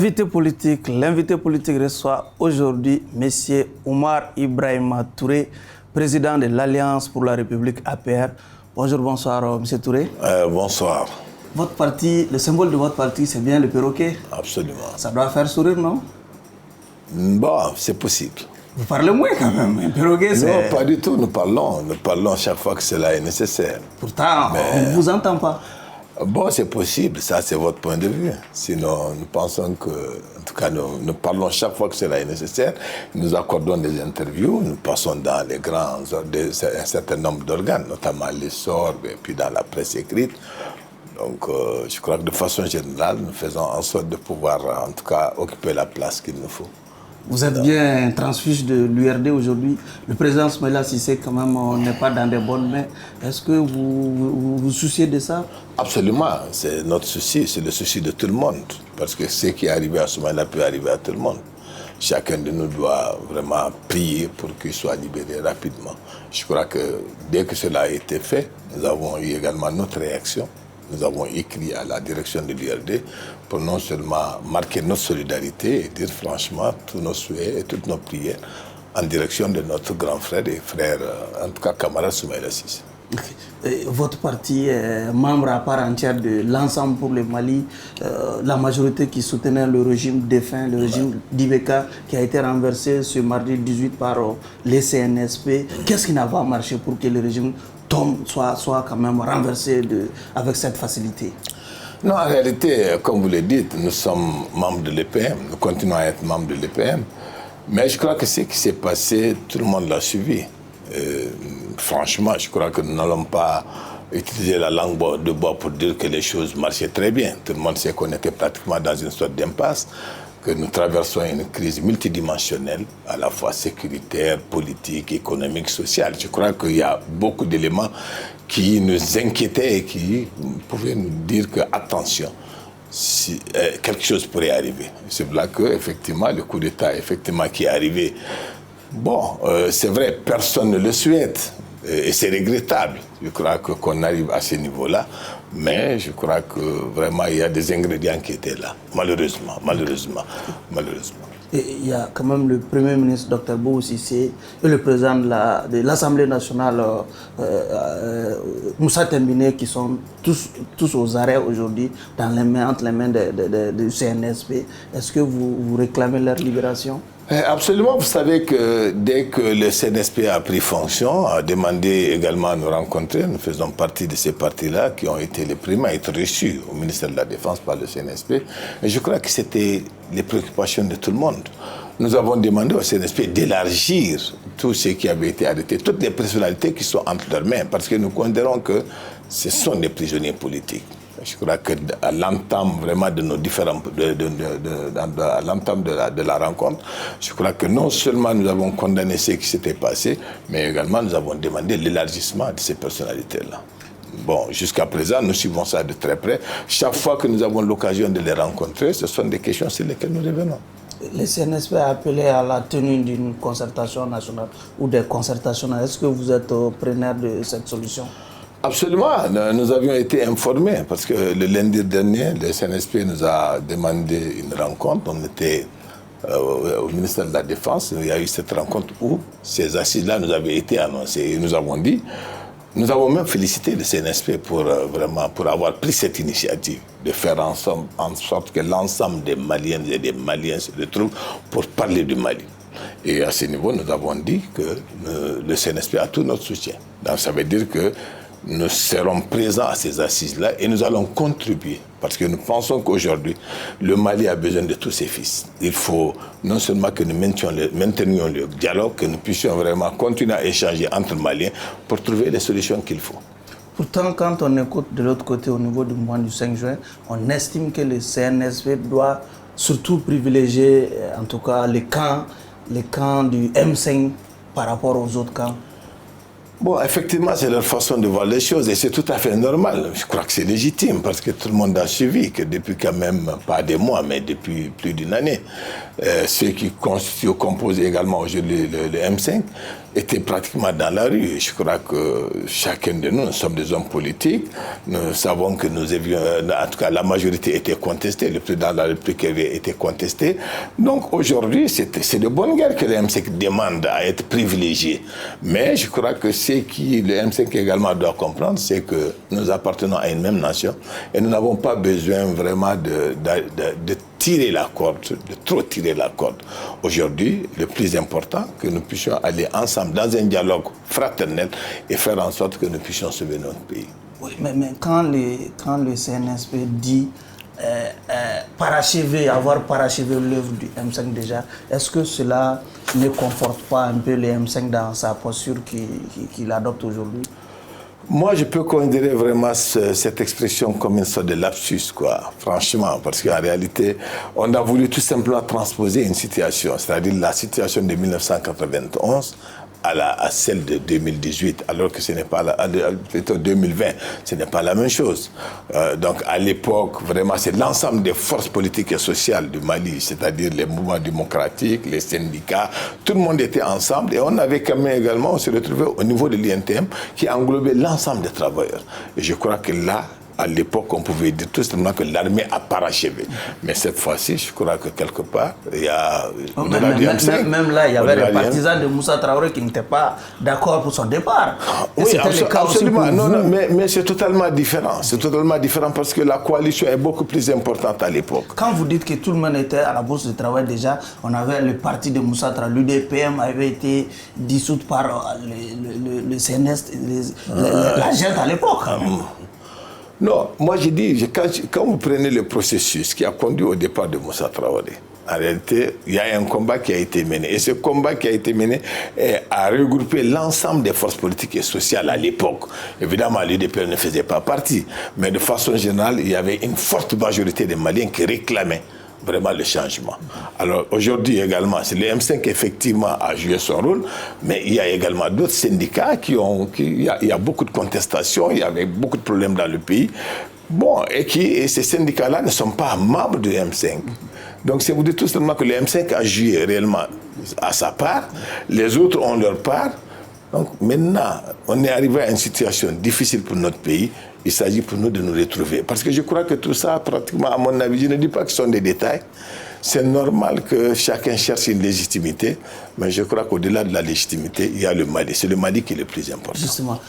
L'invité politique reçoit aujourd'hui M. Oumar Ibrahima Touré, président de l'Alliance pour la République APR. Bonjour, bonsoir M. Touré. Bonsoir. Votre parti, le symbole de votre parti, c'est bien le perroquet? Absolument. Ça doit faire sourire, non? Bon, c'est possible. Vous parlez moins quand même, un perroquet c'est... Non, pas du tout, nous parlons chaque fois que cela est nécessaire. Pourtant, on ne vous entend pas. Bon, c'est possible, ça c'est votre point de vue. Sinon, nous pensons que, en tout cas, nous parlons chaque fois que cela est nécessaire. Nous accordons des interviews, nous passons dans les un certain nombre d'organes, notamment les SORG et puis dans la presse écrite. Donc, je crois que de façon générale, nous faisons en sorte de pouvoir, en tout cas, occuper la place qu'il nous faut. Vous êtes bien transfuge de l'URD aujourd'hui. Le président Smaïla Cissé, quand même, on n'est pas dans des bonnes mains. Est-ce que vous souciez de ça? Absolument. C'est notre souci, c'est le souci de tout le monde. Parce que ce qui est arrivé à Smaïla peut arriver à tout le monde. Chacun de nous doit vraiment prier pour qu'il soit libéré rapidement. Je crois que dès que cela a été fait, nous avons eu également notre réaction. Nous avons écrit à la direction de l'URD pour non seulement marquer notre solidarité et dire franchement tous nos souhaits et toutes nos prières en direction de notre grand frère et frère, en tout cas camarade Smaïla Cissé. Votre parti est membre à part entière de l'Ensemble pour le Mali, la majorité qui soutenait le régime défunt, le régime d'Ibeka, qui a été renversé ce mardi 18 par les CNSP. Qu'est-ce qui n'a pas marché pour que le régime soit quand même renversé avec cette facilité? Non, en réalité, comme vous le dites, nous sommes membres de l'EPM, nous continuons à être membres de l'EPM, mais je crois que ce qui s'est passé, tout le monde l'a suivi. Franchement, je crois que nous n'allons pas utiliser la langue de bois pour dire que les choses marchaient très bien. Tout le monde sait qu'on était pratiquement dans une sorte d'impasse, que nous traversons une crise multidimensionnelle, à la fois sécuritaire, politique, économique, sociale. Je crois qu'il y a beaucoup d'éléments qui nous inquiétaient et qui pouvaient nous dire que, attention, quelque chose pourrait arriver. C'est là que, effectivement, le coup d'État qui est arrivé, bon, c'est vrai, personne ne le souhaite. Et c'est regrettable. Je crois qu'on arrive à ce niveau-là. Mais je crois que vraiment, il y a des ingrédients qui étaient là. Malheureusement. Et il y a quand même le Premier ministre, Dr Bou Cissé, et le président de l'Assemblée nationale, Moussa Tembine, qui sont tous aux arrêts aujourd'hui, entre les mains du CNSP. Est-ce que vous réclamez leur libération? Absolument. Vous savez que dès que le CNSP a pris fonction, a demandé également à nous rencontrer, nous faisons partie de ces partis-là qui ont été les premiers à être reçus au ministère de la Défense par le CNSP. Et je crois que c'était les préoccupations de tout le monde. Nous avons demandé au CNSP d'élargir tout ce qui avait été arrêté, toutes les personnalités qui sont entre leurs mains, parce que nous considérons que ce sont des prisonniers politiques. Je crois qu'à l'entame vraiment de nos différents, à l'entame de la rencontre, je crois que non seulement nous avons condamné ce qui s'était passé, mais également nous avons demandé l'élargissement de ces personnalités-là. Bon, jusqu'à présent, nous suivons ça de très près. Chaque fois que nous avons l'occasion de les rencontrer, ce sont des questions sur lesquelles nous revenons. Le CNSP a appelé à la tenue d'une concertation nationale ou des concertations. Est-ce que vous êtes preneur de cette solution? Absolument, nous avions été informés parce que le lundi dernier, le CNSP nous a demandé une rencontre. On était au ministère de la Défense. Il y a eu cette rencontre où ces assises-là nous avaient été annoncées. Et nous avons dit, nous avons même félicité le CNSP pour avoir pris cette initiative de faire en sorte que l'ensemble des Maliennes et des Maliens se retrouvent pour parler du Mali. Et à ce niveau, nous avons dit que le CNSP a tout notre soutien. Donc ça veut dire que nous serons présents à ces assises-là et nous allons contribuer. Parce que nous pensons qu'aujourd'hui, le Mali a besoin de tous ses fils. Il faut non seulement que nous maintenions le dialogue, que nous puissions vraiment continuer à échanger entre Maliens pour trouver les solutions qu'il faut. Pourtant, quand on écoute de l'autre côté, au niveau du mois du 5 juin, on estime que le CNSP doit surtout privilégier, en tout cas, les camps du M5 par rapport aux autres camps. Bon, effectivement, c'est leur façon de voir les choses et c'est tout à fait normal. Je crois que c'est légitime parce que tout le monde a suivi que depuis quand même, pas des mois, mais depuis plus d'une année, ceux qui composent également aujourd'hui le M5 étaient pratiquement dans la rue. Je crois que chacun de nous sommes des hommes politiques. Nous savons que nous avions, en tout cas, la majorité était contestée, le président de la République avait été contesté. Donc aujourd'hui, c'est de bonne guerre que le M5 demande à être privilégié. Mais je crois que ce qui le M5 également doit comprendre, c'est que nous appartenons à une même nation et nous n'avons pas besoin vraiment de tirer la corde, de trop tirer la corde. Aujourd'hui, le plus important, que nous puissions aller ensemble dans un dialogue fraternel et faire en sorte que nous puissions sauver notre pays. Oui, mais quand le CNSP dit avoir parachevé l'œuvre du M5 déjà, est-ce que cela ne conforte pas un peu le M5 dans sa posture qu'il adopte aujourd'hui? Moi, je peux considérer vraiment cette expression comme une sorte de lapsus, quoi, franchement, parce qu'en réalité, on a voulu tout simplement transposer une situation, c'est-à-dire la situation de 1991 à celle de 2018, alors que ce n'est pas plutôt 2020, ce n'est pas la même chose. Donc à l'époque, vraiment, c'est l'ensemble des forces politiques et sociales du Mali, c'est-à-dire les mouvements démocratiques, les syndicats, tout le monde était ensemble et on avait quand même également, on se retrouvait au niveau de l'INTM qui englobait l'ensemble des travailleurs. Et je crois que là, à l'époque, on pouvait dire tout simplement que l'armée a parachevé. Mais cette fois-ci, je crois que quelque part, il y a... Même là, il y avait des partisans de Moussa Traoré qui n'étaient pas d'accord pour son départ. Oui, absolument. Non, mais c'est totalement différent. C'est totalement différent parce que la coalition est beaucoup plus importante à l'époque. Quand vous dites que tout le monde était à la bourse de travail déjà, on avait le parti de Moussa Traoré, l'UDPM avait été dissoute par le CNS, la junte à l'époque. Non, moi je dis, quand vous prenez le processus qui a conduit au départ de Moussa Traoré, en réalité, il y a un combat qui a été mené. Et ce combat qui a été mené a regroupé l'ensemble des forces politiques et sociales à l'époque. Évidemment, l'UDPR ne faisait pas partie. Mais de façon générale, il y avait une forte majorité des Maliens qui réclamaient vraiment le changement. Alors aujourd'hui également, c'est le M5 effectivement a joué son rôle, mais il y a également d'autres syndicats il y a beaucoup de contestations, il y avait beaucoup de problèmes dans le pays. Bon, et ces syndicats-là ne sont pas membres du M5. Donc c'est vous dire tout simplement que le M5 a joué réellement à sa part, les autres ont leur part. Donc maintenant, on est arrivé à une situation difficile pour notre pays. Il s'agit pour nous de nous retrouver. Parce que je crois que tout ça, pratiquement, à mon avis, je ne dis pas que ce sont des détails. C'est normal que chacun cherche une légitimité, mais je crois qu'au-delà de la légitimité, il y a le Mali. C'est le Mali qui est le plus important. Justement,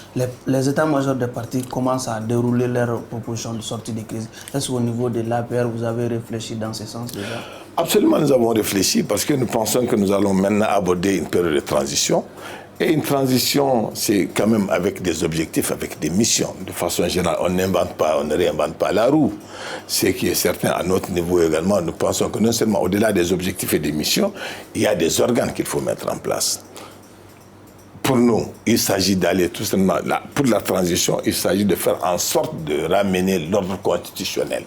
les états-majors des partis commencent à dérouler leurs propositions de sortie de crise. Est-ce qu'au niveau de l'APR, vous avez réfléchi dans ce sens déjà? Absolument, nous avons réfléchi parce que nous pensons que nous allons maintenant aborder une période de transition. Et une transition, c'est quand même avec des objectifs, avec des missions. De façon générale, on n'invente pas, on ne réinvente pas la roue. Ce qui est certain, à notre niveau également, nous pensons que non seulement au-delà des objectifs et des missions, il y a des organes qu'il faut mettre en place. Pour nous, il s'agit d'aller tout simplement là. Pour la transition, il s'agit de faire en sorte de ramener l'ordre constitutionnel.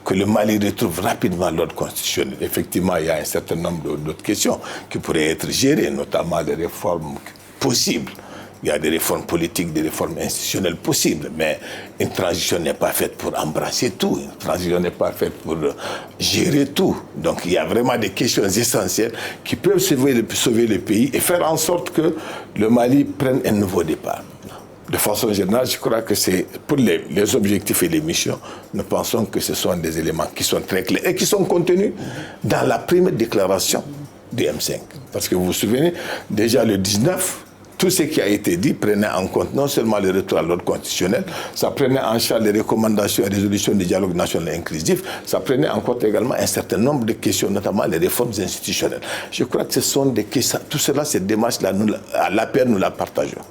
Que le Mali retrouve rapidement l'ordre constitutionnel. Effectivement, il y a un certain nombre d'autres questions qui pourraient être gérées, notamment des réformes possibles. Il y a des réformes politiques, des réformes institutionnelles possibles, mais une transition n'est pas faite pour embrasser tout, une transition n'est pas faite pour gérer tout. Donc il y a vraiment des questions essentielles qui peuvent sauver le pays et faire en sorte que le Mali prenne un nouveau départ. De façon générale, je crois que c'est pour les objectifs et les missions, nous pensons que ce sont des éléments qui sont très clairs et qui sont contenus dans la première déclaration du M5. Parce que vous vous souvenez, déjà le 19, tout ce qui a été dit prenait en compte non seulement le retour à l'ordre constitutionnel, ça prenait en charge les recommandations et résolutions du dialogue national inclusif, ça prenait en compte également un certain nombre de questions, notamment les réformes institutionnelles. Je crois que ce sont des questions, tout cela, cette démarche-là, à l'APR, nous la partageons.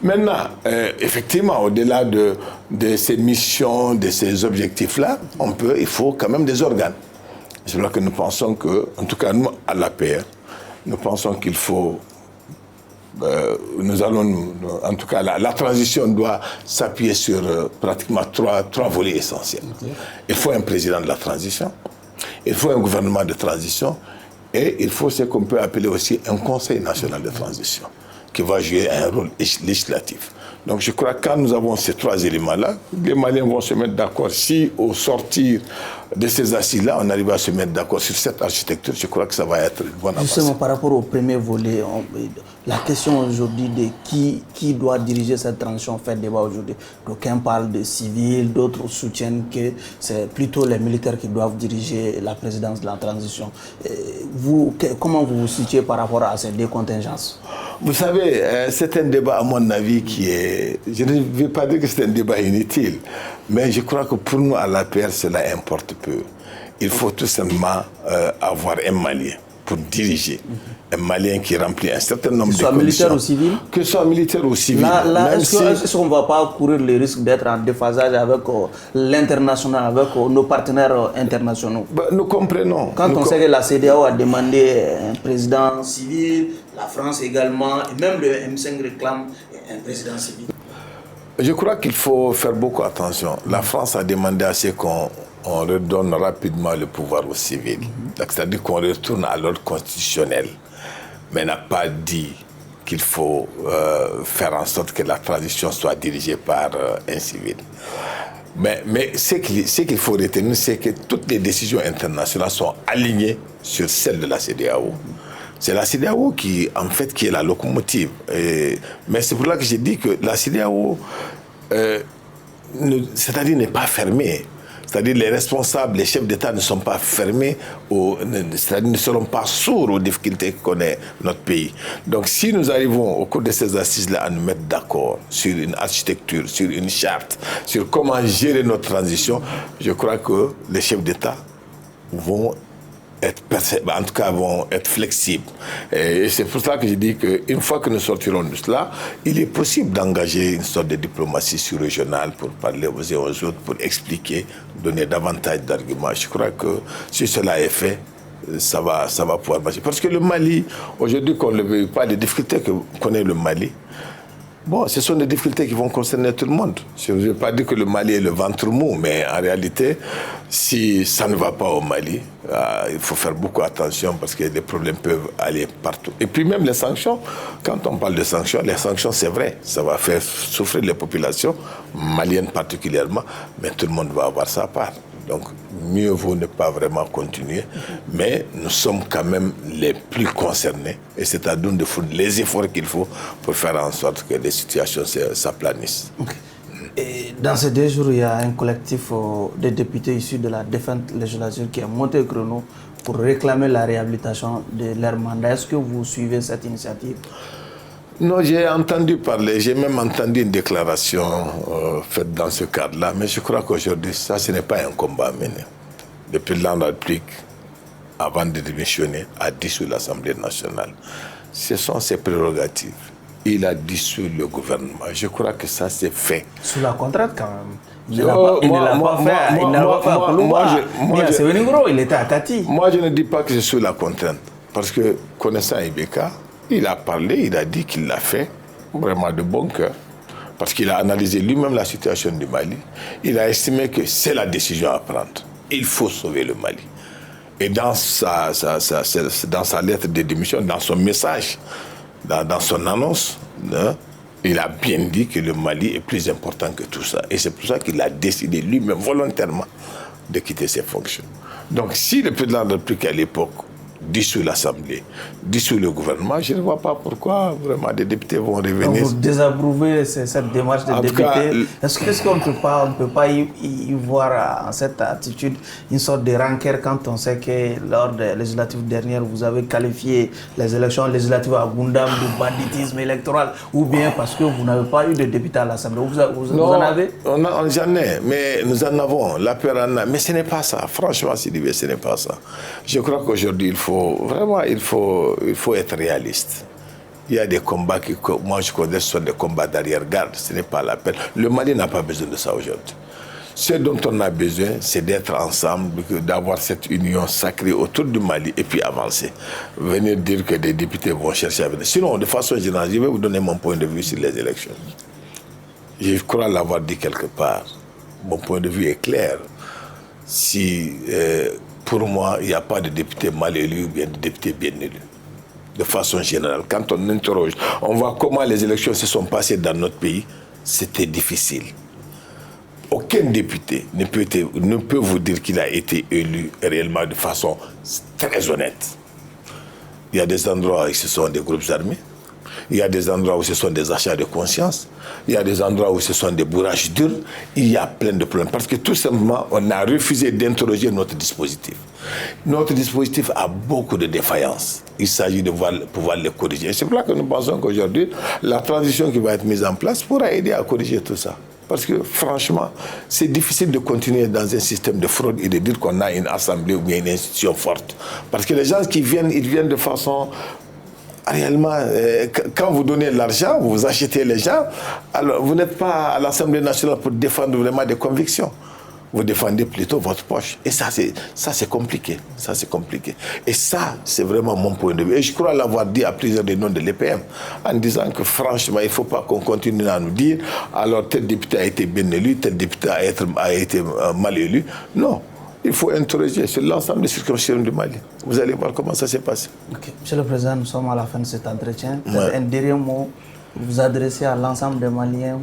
Maintenant, effectivement, au-delà de ces missions, de ces objectifs-là, il faut quand même des organes. C'est là que nous pensons que, en tout cas, nous, à l'APR, nous pensons qu'il faut... en tout cas, la transition doit s'appuyer sur pratiquement trois volets essentiels. Okay. Il faut un président de la transition, il faut un gouvernement de transition et il faut ce qu'on peut appeler aussi un conseil national de transition. qui va jouer un rôle législatif. Donc je crois que quand nous avons ces trois éléments-là, les Maliens vont se mettre d'accord. Si au sortir de ces assises-là, on arrive à se mettre d'accord sur cette architecture, je crois que ça va être une bonne avancée. Justement, par rapport au premier volet, la question aujourd'hui de qui doit diriger cette transition fait débat aujourd'hui. D'aucuns parlent de civils, d'autres soutiennent que c'est plutôt les militaires qui doivent diriger la présidence de la transition. Vous, comment vous vous situez par rapport à ces deux contingences? Vous savez, c'est un débat, à mon avis, qui est... Je ne vais pas dire que c'est un débat inutile, mais je crois que pour nous, à l'APR, cela importe peu. Il faut tout simplement avoir un Malien pour diriger. Un Malien qui remplit un certain nombre de conditions. Que ce soit militaire ou civil? Que ce soit militaire ou civil. Là est-ce qu'on ne va pas courir le risque d'être en déphasage avec l'international, avec nos partenaires internationaux? Nous comprenons. Quand on sait que la CEDEAO a demandé un président civil, la France également, et même le M5 réclame un président civil. Je crois qu'il faut faire beaucoup attention. La France a demandé à ce qu'on redonne rapidement le pouvoir aux civils. C'est-à-dire qu'on retourne à l'ordre constitutionnel, mais n'a pas dit qu'il faut faire en sorte que la transition soit dirigée par un civil. Mais ce qu'il faut retenir, c'est que toutes les décisions internationales sont alignées sur celles de la CEDEAO. C'est la CEDEAO qui est la locomotive. Mais c'est pour là que j'ai dit que la CEDEAO, c'est-à-dire n'est pas fermée. C'est-à-dire les responsables, les chefs d'État ne sont pas fermés, c'est-à-dire ne seront pas sourds aux difficultés que connaît notre pays. Donc si nous arrivons au cours de ces assises-là à nous mettre d'accord sur une architecture, sur une charte, sur comment gérer notre transition, je crois que les chefs d'État vont être flexibles. Et c'est pour ça que je dis qu'une fois que nous sortirons de cela, il est possible d'engager une sorte de diplomatie sous-régionale pour parler aux uns aux autres, pour expliquer, donner davantage d'arguments. Je crois que si cela est fait, ça va pouvoir marcher. Parce que le Mali, aujourd'hui, qu'on ne le veuille pas, les difficultés que connaît le Mali, bon, ce sont des difficultés qui vont concerner tout le monde. Je ne veux pas dire que le Mali est le ventre mou, mais en réalité, si ça ne va pas au Mali, il faut faire beaucoup attention parce que les problèmes peuvent aller partout. Et puis même les sanctions, quand on parle de sanctions, les sanctions, c'est vrai, ça va faire souffrir les populations, maliennes particulièrement, mais tout le monde va avoir sa part. Donc, mieux vaut ne pas vraiment continuer. Mais nous sommes quand même les plus concernés. Et c'est à nous de faire les efforts qu'il faut pour faire en sorte que les situations s'aplanissent. Okay. Et dans ces 2 jours, il y a un collectif de députés issus de la défunte législature qui a monté le chrono pour réclamer la réhabilitation de leur mandat. Est-ce que vous suivez cette initiative? Non, j'ai entendu parler, j'ai même entendu une déclaration faite dans ce cadre-là, mais je crois qu'aujourd'hui, ça, ce n'est pas un combat à mener. Le président de la République, avant de démissionner, a dissous l'Assemblée nationale. Ce sont ses prérogatives. Il a dissous le gouvernement. Je crois que ça, c'est fait. Sous la contrainte, quand même. Il ne l'a pas fait à Koulouba. Il était à Kati. Moi, je ne dis pas que c'est sous la contrainte. Parce que, connaissant Ibeka, il a parlé, il a dit qu'il l'a fait vraiment de bon cœur. Parce qu'il a analysé lui-même la situation du Mali. Il a estimé que c'est la décision à prendre. Il faut sauver le Mali. Et dans sa lettre de démission, dans son message, dans son annonce, il a bien dit que le Mali est plus important que tout ça. Et c'est pour ça qu'il a décidé lui-même volontairement de quitter ses fonctions. Donc si le président de la République à l'époque dissout l'Assemblée, dissout le gouvernement, je ne vois pas pourquoi vraiment des députés vont revenir. Donc vous désapprouvez cette démarche des députés. Est-ce qu'on ne peut pas y voir en cette attitude une sorte de rancœur quand on sait que lors des législatives dernières, vous avez qualifié les élections législatives à Gundam de banditisme électoral, ou bien parce que vous n'avez pas eu de députés à l'Assemblée? Vous en avez? J'en ai, mais nous en avons, la peur en a. Mais ce n'est pas ça, franchement, Sidibé, ce n'est pas ça. Je crois qu'aujourd'hui, il faut être réaliste. Il y a des combats que moi je connais, ce sont des combats d'arrière-garde, ce n'est pas la peine. Le Mali n'a pas besoin de ça aujourd'hui. Ce dont on a besoin, c'est d'être ensemble, d'avoir cette union sacrée autour du Mali et puis avancer. Venir dire que des députés vont chercher à venir. Sinon, de façon générale, je vais vous donner mon point de vue sur les élections. Je crois l'avoir dit quelque part. Mon point de vue est clair. Si... pour moi, il n'y a pas de député mal élu ou bien de député bien élu. de façon générale. Quand on interroge, on voit comment les élections se sont passées dans notre pays, c'était difficile. Aucun député ne peut vous dire qu'il a été élu réellement de façon très honnête. Il y a des endroits où ce sont des groupes armés, il y a des endroits où ce sont des achats de conscience, il y a des endroits où ce sont des bourrages durs, il y a plein de problèmes. Parce que tout simplement, on a refusé d'interroger notre dispositif. Notre dispositif a beaucoup de défaillances. Il s'agit de pouvoir les corriger. C'est pour ça que nous pensons qu'aujourd'hui, la transition qui va être mise en place pourra aider à corriger tout ça. Parce que franchement, c'est difficile de continuer dans un système de fraude et de dire qu'on a une assemblée ou bien une institution forte. Parce que les gens qui viennent, ils viennent de façon... Réellement, quand vous donnez l'argent, vous achetez les gens, alors vous n'êtes pas à l'Assemblée nationale pour défendre vraiment des convictions. Vous défendez plutôt votre poche. Et ça, c'est compliqué. Ça, c'est compliqué. Et ça, c'est vraiment mon point de vue. Et je crois l'avoir dit à plusieurs des noms de l'EPM, en disant que franchement, il ne faut pas qu'on continue à nous dire, alors tel député a été bien élu, tel député a été mal élu. Non. Il faut interroger sur l'ensemble des circonscriptions du Mali. Vous allez voir comment ça s'est passé. Okay. Monsieur le Président, nous sommes à la fin de cet entretien. Un dernier mot pour vous adresser à l'ensemble des Maliens.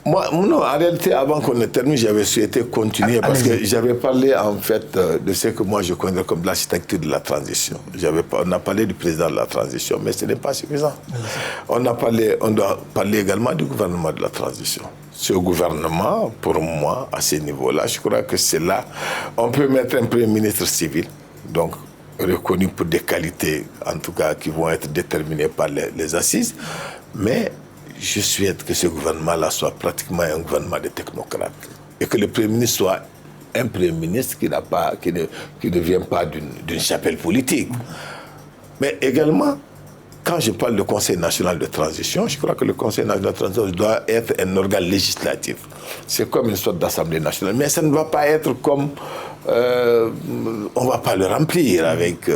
Moi, non, en réalité, avant qu'on ne termine, j'avais souhaité continuer parce que j'avais parlé en fait de ce que moi je connais comme l'architecture de la transition. On a parlé du président de la transition, mais ce n'est pas suffisant. On doit parler également du gouvernement de la transition. Ce gouvernement, pour moi, à ce niveau-là, je crois que c'est là, on peut mettre un premier ministre civil, donc reconnu pour des qualités, en tout cas, qui vont être déterminées par les assises, mais je souhaite que ce gouvernement-là soit pratiquement un gouvernement de technocrates et que le Premier ministre soit un Premier ministre qui ne vient pas d'une chapelle politique. Mais également, quand je parle de Conseil national de transition, je crois que le Conseil national de transition doit être un organe législatif. C'est comme une sorte d'Assemblée nationale. Mais ça ne va pas être comme... on ne va pas le remplir avec...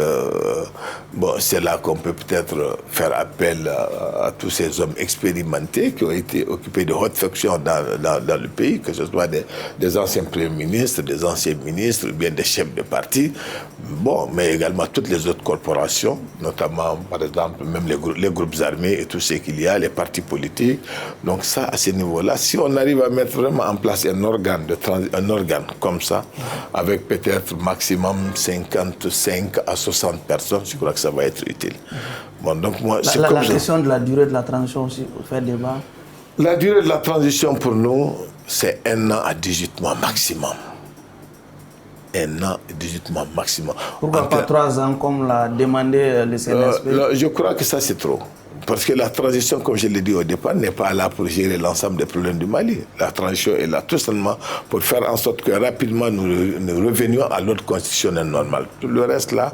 bon, c'est là qu'on peut peut-être faire appel à tous ces hommes expérimentés qui ont été occupés de hautes fonctions dans le pays, que ce soit des anciens premiers ministres, des anciens ministres, ou bien des chefs de parti. Bon, mais également toutes les autres corporations, notamment, par exemple, même les groupes armés et tout ce qu'il y a, les partis politiques. Donc ça, à ce niveau-là, si on arrive à mettre vraiment en place un organe comme ça, avec peut-être maximum 55 à 60 personnes, je crois que ça va être utile. Bon, donc moi, la question de la durée de la transition aussi, vous faites débat. La durée de la transition pour nous, c'est 1 an à 18 mois maximum. 1 an et 18 mois maximum. Pourquoi pas 3 ans comme l'a demandé le CNSP? Je crois que ça c'est trop. Parce que la transition, comme je l'ai dit au départ, n'est pas là pour gérer l'ensemble des problèmes du Mali. La transition est là tout simplement pour faire en sorte que rapidement nous revenions à l'ordre constitutionnel normal. Tout le reste là,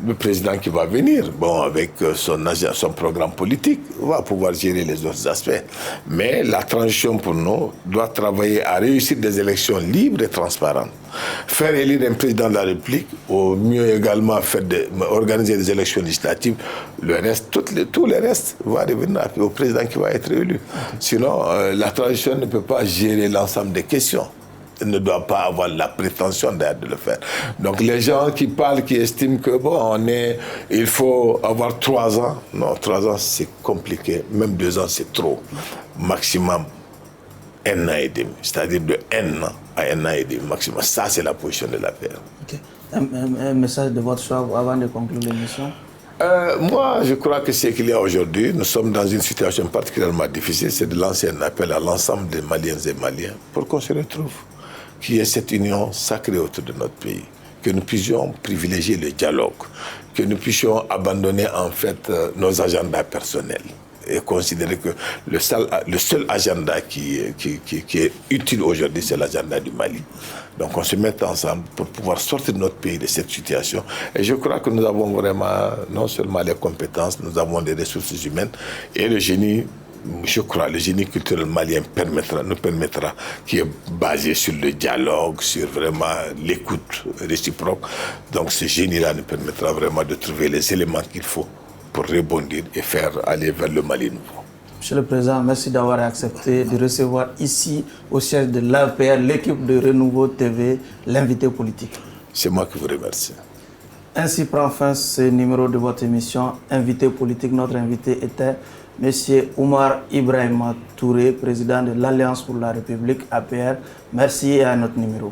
le président qui va venir, bon, avec son programme politique, va pouvoir gérer les autres aspects. Mais la transition pour nous doit travailler à réussir des élections libres et transparentes. Faire élire un président de la République, au mieux également organiser des élections législatives. Le reste, tout le reste va revenir au président qui va être élu. Sinon, la transition ne peut pas gérer l'ensemble des questions. Elle ne doit pas avoir la prétention de le faire. Donc les gens qui parlent, qui estiment que bon, il faut avoir 3 ans. Non, 3 ans c'est compliqué. Même 2 ans c'est trop. Maximum 1 an et demi. C'est-à-dire de 1 an à 1 an et demi maximum. Ça c'est la position de la paix. Okay. Un message de votre choix avant de conclure l'émission? Moi, je crois que ce qu'il y a aujourd'hui, nous sommes dans une situation particulièrement difficile. C'est de lancer un appel à l'ensemble des Maliennes et Maliens pour qu'on se retrouve, qu'il y ait cette union sacrée autour de notre pays, que nous puissions privilégier le dialogue, que nous puissions abandonner en fait nos agendas personnels et considérer que le seul agenda qui est utile aujourd'hui, c'est l'agenda du Mali. Donc on se met ensemble pour pouvoir sortir notre pays de cette situation. Et je crois que nous avons vraiment non seulement les compétences, nous avons des ressources humaines et le génie. Je crois que le génie culturel malien nous permettra, qui est basé sur le dialogue, sur vraiment l'écoute réciproque. Donc ce génie-là nous permettra vraiment de trouver les éléments qu'il faut pour rebondir et faire aller vers le Mali nouveau. Monsieur le Président, merci d'avoir accepté de recevoir ici, au siège de l'APR, l'équipe de Renouveau TV, l'invité politique. C'est moi qui vous remercie. Ainsi prend fin ce numéro de votre émission Invité politique. Notre invité était M. Oumar Ibrahima Touré, président de l'Alliance pour la République, APR. Merci et à notre numéro.